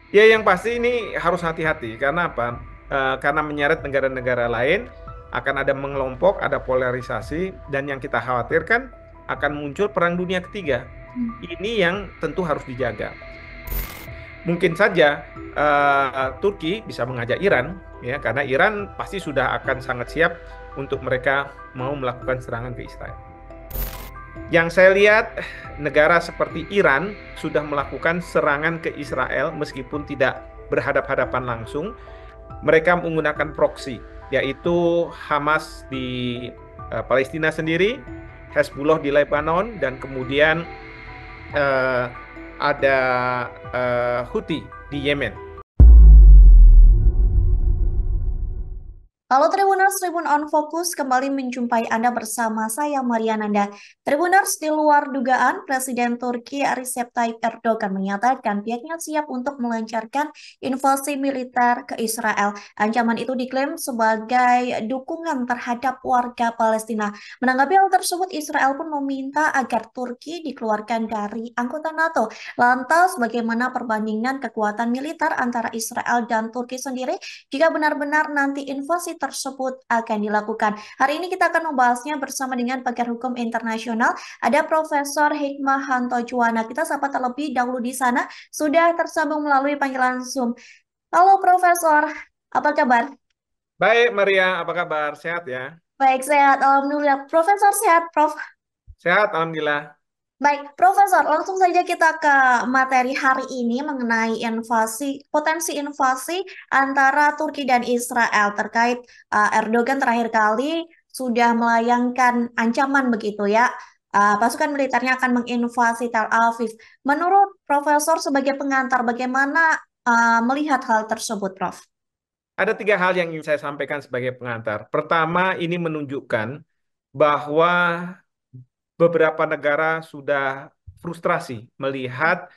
Ya, yang pasti ini harus hati-hati. Karena apa? Karena menyeret negara-negara lain, akan ada mengelompok, ada polarisasi, dan yang kita khawatirkan akan muncul perang dunia ketiga. Ini yang tentu harus dijaga. Mungkin saja Turki bisa mengajak Iran, ya, karena Iran pasti sudah akan sangat siap untuk mereka mau melakukan serangan ke Israel. Yang saya lihat, negara seperti Iran sudah melakukan serangan ke Israel meskipun tidak berhadap-hadapan langsung. Mereka menggunakan proksi, yaitu Hamas di Palestina sendiri, Hezbollah di Lebanon, dan kemudian eh, ada Houthi di Yemen. Halo Tribuners, Tribun On Fokus kembali menjumpai Anda bersama saya Mariananda. Tribuners, di luar dugaan, Presiden Turki Recep Tayyip Erdogan menyatakan pihaknya siap untuk melancarkan invasi militer ke Israel. Ancaman itu diklaim sebagai dukungan terhadap warga Palestina. Menanggapi hal tersebut, Israel pun meminta agar Turki dikeluarkan dari anggota NATO. Lantas, bagaimana perbandingan kekuatan militer antara Israel dan Turki sendiri jika benar-benar nanti invasi tersebut akan dilakukan? Hari ini kita akan membahasnya bersama dengan pakar hukum internasional, ada Profesor Hikmahanto Juwana. Kita sapa terlebih dahulu di sana, sudah tersambung melalui panggilan Zoom. Halo Profesor, apa kabar? Baik, Maria, apa kabar? Sehat ya? Baik, sehat. Alhamdulillah. Profesor sehat, Prof. Sehat, Alhamdulillah. Baik, Profesor, langsung saja kita ke materi hari ini mengenai potensi invasi antara Turki dan Israel terkait Erdogan terakhir kali sudah melayangkan ancaman begitu ya. Pasukan militernya akan menginvasi Tel Aviv. Menurut Profesor sebagai pengantar, bagaimana melihat hal tersebut, Prof? Ada tiga hal yang ingin saya sampaikan sebagai pengantar. Pertama, ini menunjukkan bahwa beberapa negara sudah frustrasi melihat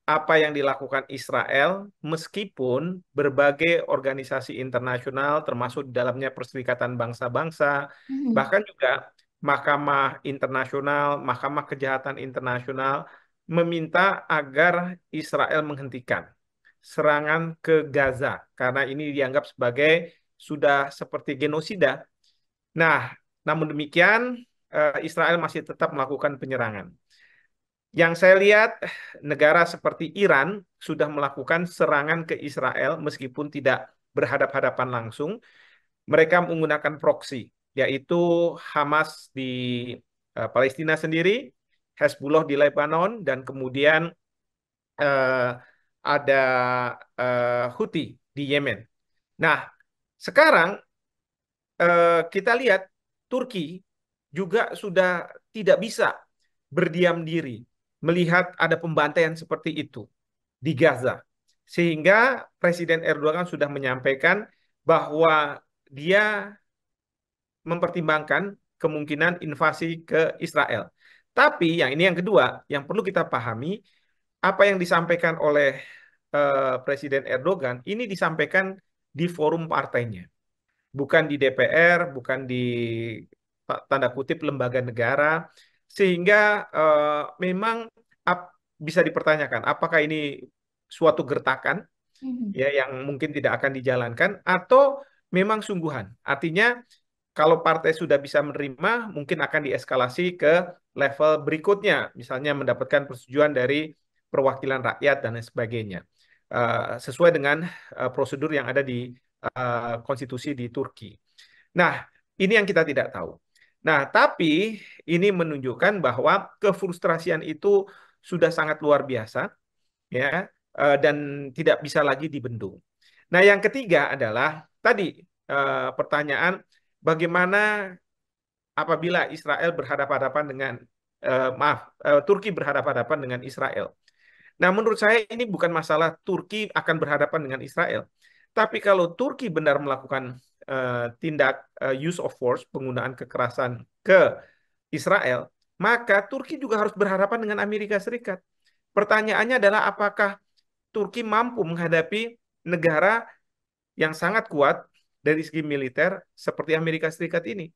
apa yang dilakukan Israel, meskipun berbagai organisasi internasional, termasuk di dalamnya Perserikatan Bangsa-Bangsa, Mhm. bahkan juga Mahkamah Internasional, Mahkamah Kejahatan Internasional, meminta agar Israel menghentikan serangan ke Gaza, karena ini dianggap sebagai sudah seperti genosida. Nah, namun demikian, Israel masih tetap melakukan penyerangan. Yang saya lihat, negara seperti Iran sudah melakukan serangan ke Israel meskipun tidak berhadap-hadapan langsung. Mereka menggunakan proksi, yaitu Hamas di Palestina sendiri, Hezbollah di Lebanon, dan kemudian eh, ada Houthi di Yemen. Nah, sekarang kita lihat Turki juga sudah tidak bisa berdiam diri melihat ada pembantaian seperti itu di Gaza. Sehingga Presiden Erdogan sudah menyampaikan bahwa dia mempertimbangkan kemungkinan invasi ke Israel. Tapi yang ini yang kedua, yang perlu kita pahami, apa yang disampaikan oleh Presiden Erdogan ini disampaikan di forum partainya, bukan di DPR, bukan di tanda kutip lembaga negara, sehingga memang bisa dipertanyakan apakah ini suatu gertakan, Mhm. ya, yang mungkin tidak akan dijalankan, atau memang sungguhan. Artinya kalau partai sudah bisa menerima, mungkin akan dieskalasi ke level berikutnya, misalnya mendapatkan persetujuan dari perwakilan rakyat dan lain sebagainya. Sesuai dengan prosedur yang ada di konstitusi di Turki. Nah, ini yang kita tidak tahu. Nah, tapi ini menunjukkan bahwa kefrustrasian itu sudah sangat luar biasa, ya, dan tidak bisa lagi dibendung. Nah, yang ketiga adalah tadi pertanyaan bagaimana apabila Israel berhadapan-hadapan dengan Turki berhadapan-hadapan dengan Israel. Nah, menurut saya ini bukan masalah Turki akan berhadapan dengan Israel. Tapi kalau Turki benar melakukan tindak use of force, penggunaan kekerasan ke Israel, maka Turki juga harus berhadapan dengan Amerika Serikat. Pertanyaannya adalah apakah Turki mampu menghadapi negara yang sangat kuat dari segi militer seperti Amerika Serikat ini.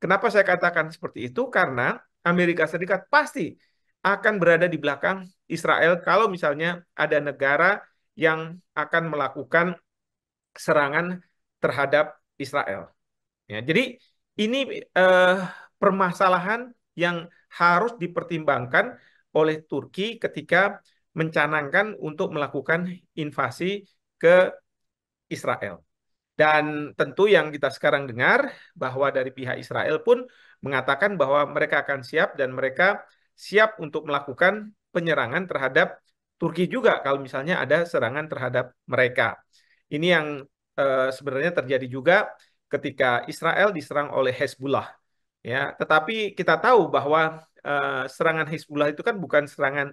Kenapa saya katakan seperti itu? Karena Amerika Serikat pasti akan berada di belakang Israel kalau misalnya ada negara yang akan melakukan serangan terhadap Israel. Ya, jadi ini eh, permasalahan yang harus dipertimbangkan oleh Turki ketika mencanangkan untuk melakukan invasi ke Israel. Dan tentu yang kita sekarang dengar bahwa dari pihak Israel pun mengatakan bahwa mereka akan siap dan mereka siap untuk melakukan penyerangan terhadap Turki juga kalau misalnya ada serangan terhadap mereka. Ini yang sebenarnya terjadi juga ketika Israel diserang oleh Hezbollah. Ya, tetapi kita tahu bahwa serangan Hezbollah itu kan bukan serangan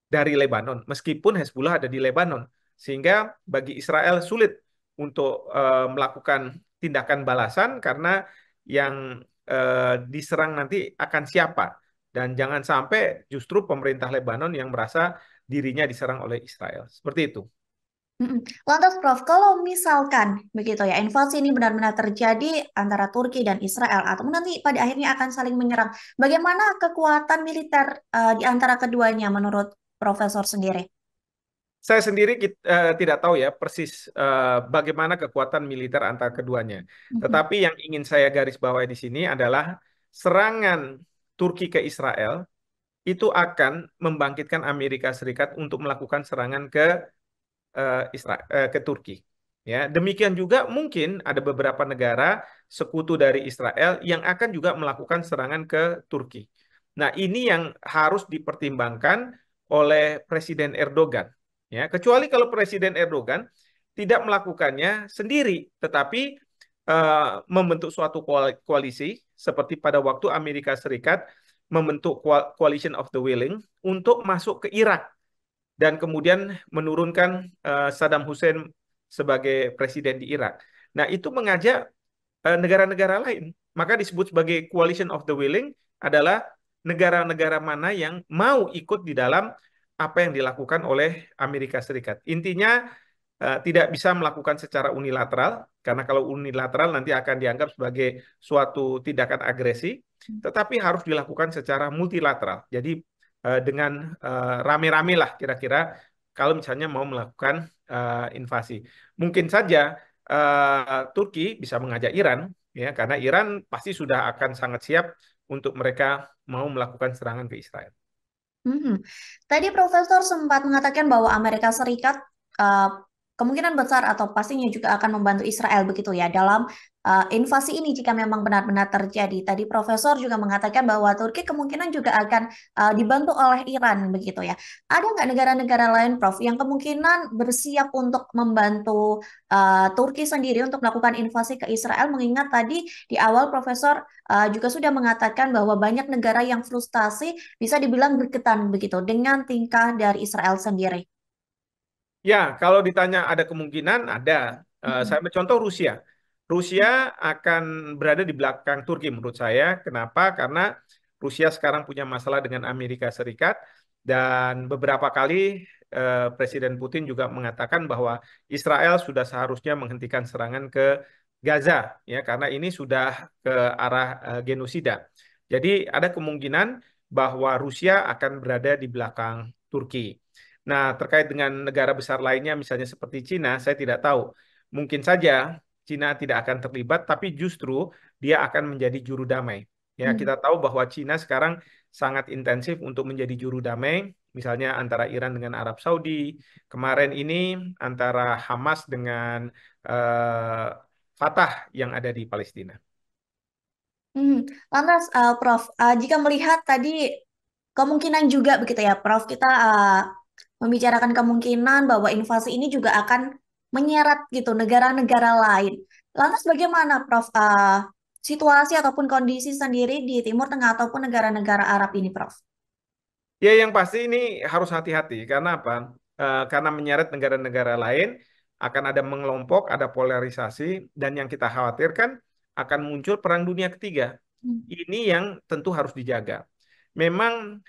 dari Lebanon, meskipun Hezbollah ada di Lebanon, sehingga bagi Israel sulit untuk melakukan tindakan balasan karena yang diserang nanti akan siapa, dan jangan sampai justru pemerintah Lebanon yang merasa dirinya diserang oleh Israel. Seperti itu. Mm-mm. Lantas, Prof, kalau misalkan begitu ya, invasi ini benar-benar terjadi antara Turki dan Israel, atau nanti pada akhirnya akan saling menyerang, bagaimana kekuatan militer di antara keduanya menurut Profesor sendiri? Saya sendiri tidak tahu ya persis bagaimana kekuatan militer antara keduanya. Mhm. Tetapi yang ingin saya garis bawahi di sini adalah serangan Turki ke Israel itu akan membangkitkan Amerika Serikat untuk melakukan serangan ke ke Turki. Ya, demikian juga mungkin ada beberapa negara sekutu dari Israel yang akan juga melakukan serangan ke Turki. Nah, ini yang harus dipertimbangkan oleh Presiden Erdogan. Ya, kecuali kalau Presiden Erdogan tidak melakukannya sendiri, tetapi membentuk suatu koalisi seperti pada waktu Amerika Serikat membentuk Coalition of the Willing untuk masuk ke Irak dan kemudian menurunkan Saddam Hussein sebagai presiden di Irak. Nah, itu mengajak negara-negara lain. Maka disebut sebagai Coalition of the Willing adalah negara-negara mana yang mau ikut di dalam apa yang dilakukan oleh Amerika Serikat. Intinya tidak bisa melakukan secara unilateral, karena kalau unilateral nanti akan dianggap sebagai suatu tindakan agresi, tetapi harus dilakukan secara multilateral. Jadi dengan rame-rame lah kira-kira kalau misalnya mau melakukan invasi. Mungkin saja Turki bisa mengajak Iran, ya, karena Iran pasti sudah akan sangat siap untuk mereka mau melakukan serangan ke Israel. Mhm. Tadi Profesor sempat mengatakan bahwa Amerika Serikat uh, kemungkinan besar atau pastinya juga akan membantu Israel begitu ya dalam invasi ini jika memang benar-benar terjadi. Tadi Profesor juga mengatakan bahwa Turki kemungkinan juga akan dibantu oleh Iran begitu ya. Ada nggak negara-negara lain, Prof, yang kemungkinan bersiap untuk membantu Turki sendiri untuk melakukan invasi ke Israel? Mengingat tadi di awal Profesor juga sudah mengatakan bahwa banyak negara yang frustasi bisa dibilang berketan begitu dengan tingkah dari Israel sendiri. Ya, kalau ditanya ada kemungkinan, ada. Saya Mm-mm. ambil contoh Rusia. Rusia akan berada di belakang Turki menurut saya. Kenapa? Karena Rusia sekarang punya masalah dengan Amerika Serikat dan beberapa kali Presiden Putin juga mengatakan bahwa Israel sudah seharusnya menghentikan serangan ke Gaza, ya, karena ini sudah ke arah genosida. Jadi ada kemungkinan bahwa Rusia akan berada di belakang Turki. Nah, terkait dengan negara besar lainnya, misalnya seperti Cina, saya tidak tahu. Mungkin saja Cina tidak akan terlibat, tapi justru dia akan menjadi juru damai. Ya, kita tahu bahwa Cina sekarang sangat intensif untuk menjadi juru damai, misalnya antara Iran dengan Arab Saudi, kemarin ini antara Hamas dengan Fatah yang ada di Palestina. Hmm. Lantas, Prof, jika melihat tadi kemungkinan juga begitu ya, Prof, kita membicarakan kemungkinan bahwa invasi ini juga akan menyeret gitu negara-negara lain. Lantas bagaimana, Prof, situasi ataupun kondisi sendiri di Timur Tengah ataupun negara-negara Arab ini, Prof? Ya, yang pasti ini harus hati-hati. Karena apa? Karena menyeret negara-negara lain, akan ada mengelompok, ada polarisasi, dan yang kita khawatirkan akan muncul Perang Dunia Ketiga. Ini yang tentu harus dijaga. Memang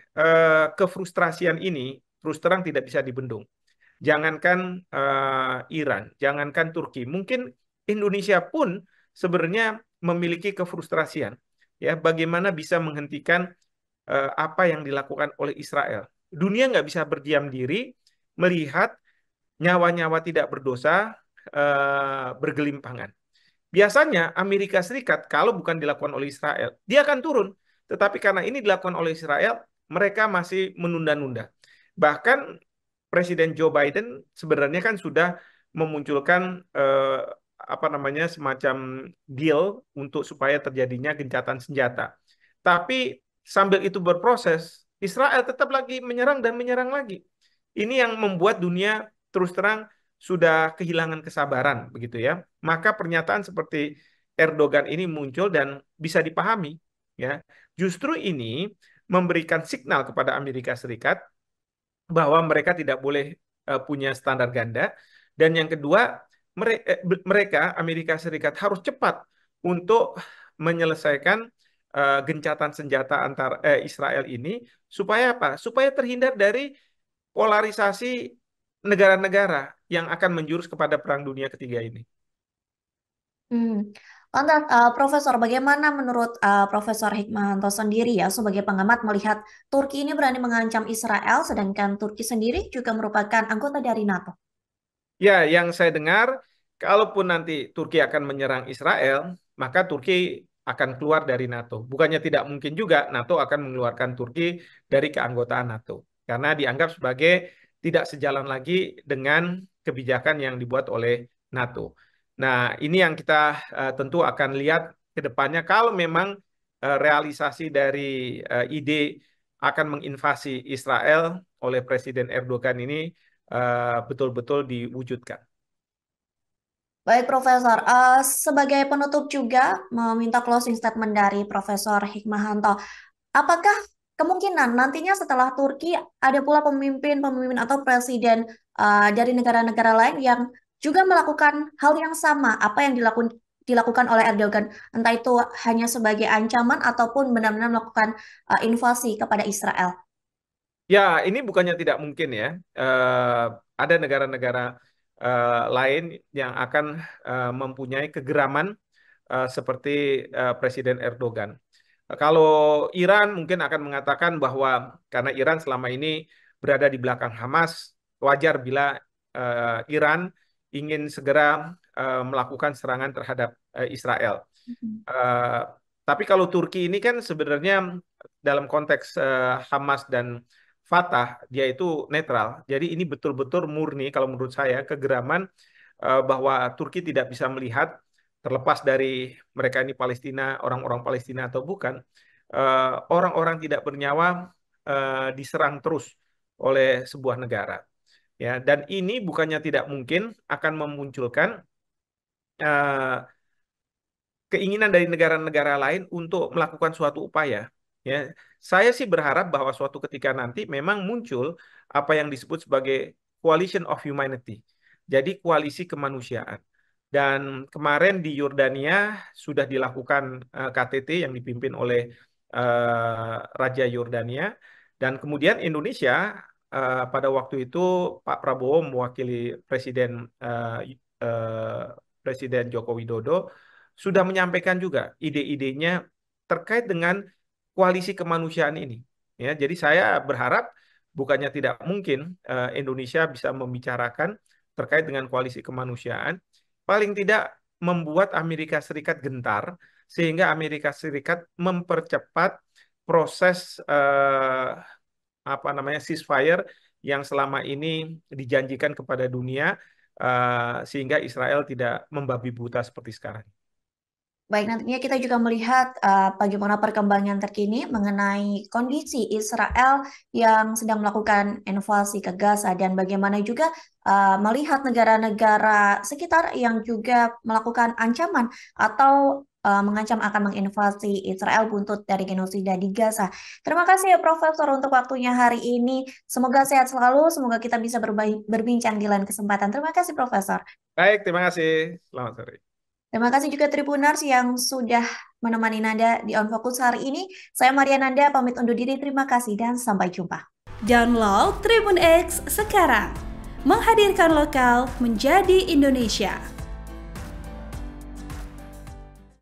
kefrustrasian ini terus terang tidak bisa dibendung. Jangankan Iran, jangankan Turki, mungkin Indonesia pun sebenarnya memiliki kefrustrasian. Ya, bagaimana bisa menghentikan apa yang dilakukan oleh Israel. Dunia nggak bisa berdiam diri melihat nyawa-nyawa tidak berdosa bergelimpangan. Biasanya Amerika Serikat kalau bukan dilakukan oleh Israel, dia akan turun. Tetapi karena ini dilakukan oleh Israel, mereka masih menunda-nunda. Bahkan Presiden Joe Biden sebenarnya kan sudah memunculkan apa namanya semacam deal untuk supaya terjadinya gencatan senjata. Tapi sambil itu berproses, Israel tetap lagi menyerang dan menyerang lagi. Ini yang membuat dunia terus terang sudah kehilangan kesabaran begitu ya. Maka pernyataan seperti Erdogan ini muncul dan bisa dipahami ya. Justru ini memberikan signal kepada Amerika Serikat bahwa mereka tidak boleh punya standar ganda dan yang kedua mereka Amerika Serikat harus cepat untuk menyelesaikan gencatan senjata antar Israel ini supaya apa? Supaya terhindar dari polarisasi negara-negara yang akan menjurus kepada Perang Dunia Ketiga ini. Hmm. Lantas, Profesor, bagaimana menurut Profesor Hikmahanto sendiri ya sebagai pengamat melihat Turki ini berani mengancam Israel, sedangkan Turki sendiri juga merupakan anggota dari NATO? Ya, yang saya dengar, kalaupun nanti Turki akan menyerang Israel, maka Turki akan keluar dari NATO. Bukannya tidak mungkin juga NATO akan mengeluarkan Turki dari keanggotaan NATO. Karena dianggap sebagai tidak sejalan lagi dengan kebijakan yang dibuat oleh NATO. Nah, ini yang kita tentu akan lihat ke depannya. Kalau memang realisasi dari ide akan menginvasi Israel oleh Presiden Erdogan ini betul-betul diwujudkan. Baik, Profesor. Sebagai penutup juga meminta closing statement dari Profesor Hikmahanto. Apakah kemungkinan nantinya setelah Turki ada pula pemimpin-pemimpin atau presiden dari negara-negara lain yang juga melakukan hal yang sama apa yang dilakukan oleh Erdogan, entah itu hanya sebagai ancaman ataupun benar-benar melakukan invasi kepada Israel? Ya, ini bukannya tidak mungkin ya. Ada negara-negara lain yang akan mempunyai kegeraman seperti Presiden Erdogan. Kalau Iran mungkin akan mengatakan bahwa karena Iran selama ini berada di belakang Hamas, wajar bila Iran ingin segera melakukan serangan terhadap Israel. Eh, tapi kalau Turki ini kan sebenarnya dalam konteks Hamas dan Fatah dia itu netral. Jadi ini betul-betul murni kalau menurut saya kegeraman bahwa Turki tidak bisa melihat terlepas dari mereka ini Palestina, orang-orang Palestina atau bukan, orang-orang tidak bernyawa diserang terus oleh sebuah negara. Ya, dan ini bukannya tidak mungkin akan memunculkan eh, keinginan dari negara-negara lain untuk melakukan suatu upaya. Ya, saya sih berharap bahwa suatu ketika nanti memang muncul apa yang disebut sebagai coalition of humanity. Jadi koalisi kemanusiaan. Dan kemarin di Yordania sudah dilakukan KTT yang dipimpin oleh Raja Yordania. Dan kemudian Indonesia pada waktu itu Pak Prabowo mewakili Presiden eh, Presiden Joko Widodo sudah menyampaikan juga ide-idenya terkait dengan koalisi kemanusiaan ini. Ya, jadi saya berharap bukannya tidak mungkin Indonesia bisa membicarakan terkait dengan koalisi kemanusiaan, paling tidak membuat Amerika Serikat gentar sehingga Amerika Serikat mempercepat proses apa namanya ceasefire yang selama ini dijanjikan kepada dunia sehingga Israel tidak membabi buta seperti sekarang. Baik, nantinya kita juga melihat bagaimana perkembangan terkini mengenai kondisi Israel yang sedang melakukan invasi ke Gaza dan bagaimana juga melihat negara-negara sekitar yang juga melakukan ancaman atau mengancam akan menginvasi Israel buntut dari genosida di Gaza. Terima kasih ya Profesor untuk waktunya hari ini. Semoga sehat selalu, semoga kita bisa berbincang di lain kesempatan. Terima kasih Profesor. Baik, terima kasih. Selamat sore. Terima kasih juga Tribuners yang sudah menemani Nanda di On Focus hari ini. Saya Maria Nanda, pamit undur diri. Terima kasih dan sampai jumpa. Download Tribun X sekarang. Menghadirkan lokal menjadi Indonesia.